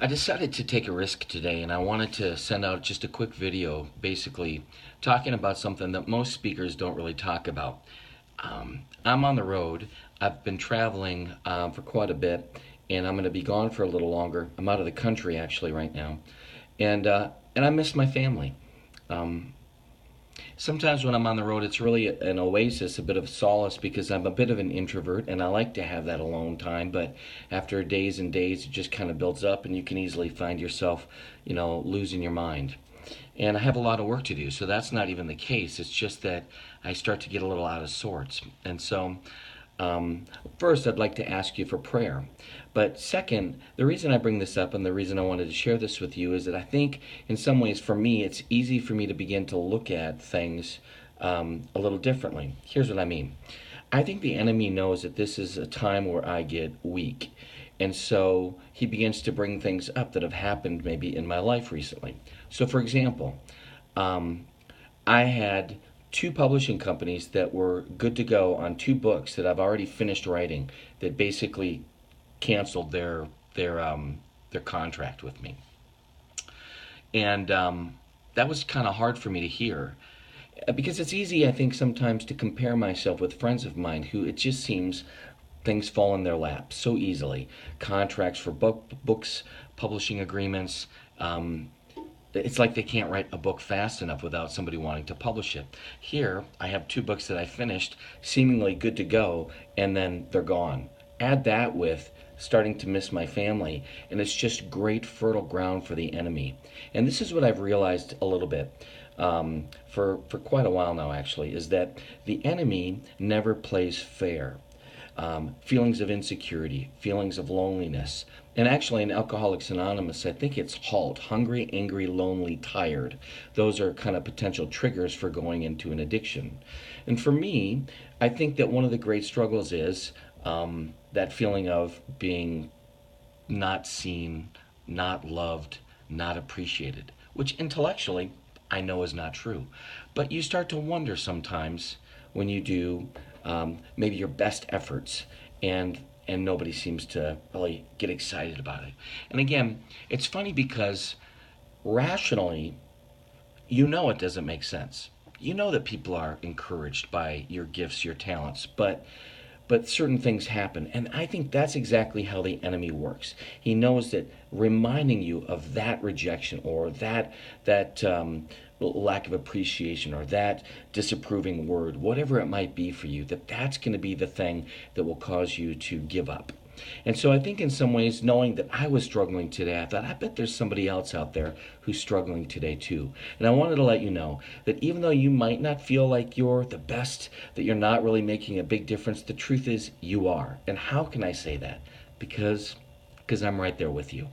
I decided to take a risk today and I wanted to send out just a quick video basically talking about something that most speakers don't really talk about. I'm on the road. I've been traveling for quite a bit and I'm going to be gone for a little longer. I'm out of the country actually right now. And I miss my family. Um, Sometimes when I'm on the road, it's really an oasis, a bit of solace because I'm a bit of an introvert and I like to have that alone time. But after days and days, it just kind of builds up and you can easily find yourself, losing your mind. And I have a lot of work to do, so that's not even the case. It's just that I start to get a little out of sorts. And so um, first, I'd like to ask you for prayer. But second, the reason I bring this up and the reason I wanted to share this with you is that I think, in some ways, for me, it's easy for me to begin to look at things a little differently. Here's what I mean. I think the enemy knows that this is a time where I get weak. And so he begins to bring things up that have happened maybe in my life recently. So, for example, um, I had two publishing companies that were good to go on two books that I've already finished writing that basically canceled their contract with me, and that was kind of hard for me to hear because it's easy, I think, sometimes to compare myself with friends of mine who it just seems things fall in their lap so easily. Contracts for books, publishing agreements. It's like they can't write a book fast enough without somebody wanting to publish it. Here, I have two books that I finished, seemingly good to go, and then they're gone. Add that with starting to miss my family, and it's just great fertile ground for the enemy. And this is what I've realized a little bit for quite a while now, actually, is that the enemy never plays fair. Feelings of insecurity, feelings of loneliness. And actually, in Alcoholics Anonymous, I think it's HALT, hungry, angry, lonely, tired. Those are kind of potential triggers for going into an addiction. And for me, I think that one of the great struggles is that feeling of being not seen, not loved, not appreciated, which intellectually I know is not true. But you start to wonder sometimes when you do maybe your best efforts and nobody seems to really get excited about it. And again, it's funny because rationally, you know it doesn't make sense. You know that people are encouraged by your gifts, your talents, but certain things happen. And I think that's exactly how the enemy works. He knows that reminding you of that rejection or that lack of appreciation or that disapproving word, whatever it might be for you, that's going to be the thing that will cause you to give up. And so I think in some ways, knowing that I was struggling today, I thought, I bet there's somebody else out there who's struggling today too. And I wanted to let you know that even though you might not feel like you're the best, that you're not really making a big difference, the truth is you are. And how can I say that? Because I'm right there with you.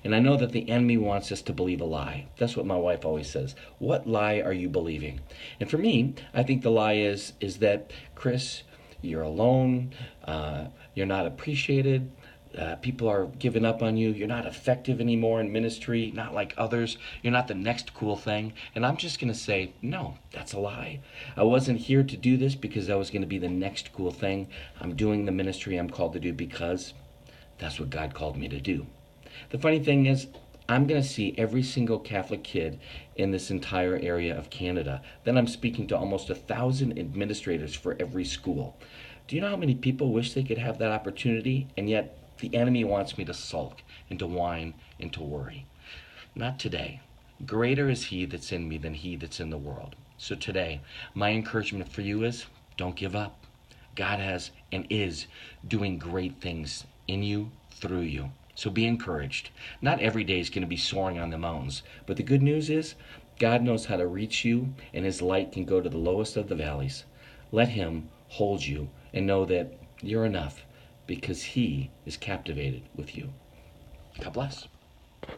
And I know that the enemy wants us to believe a lie. That's what my wife always says. What lie are you believing? And for me, I think the lie is that, Chris, you're alone, you're not appreciated, people are giving up on you, you're not effective anymore in ministry, not like others, you're not the next cool thing. And I'm just going to say, no, that's a lie. I wasn't here to do this because I was going to be the next cool thing. I'm doing the ministry I'm called to do because that's what God called me to do. The funny thing is, I'm going to see every single Catholic kid in this entire area of Canada. Then I'm speaking to almost 1,000 administrators for every school. Do you know how many people wish they could have that opportunity? And yet the enemy wants me to sulk and to whine and to worry. Not today. Greater is he that's in me than he that's in the world. So today, my encouragement for you is don't give up. God has and is doing great things in you, through you. So be encouraged. Not every day is going to be soaring on the mountains, but the good news is God knows how to reach you, and his light can go to the lowest of the valleys. Let him hold you and know that you're enough because he is captivated with you. God bless.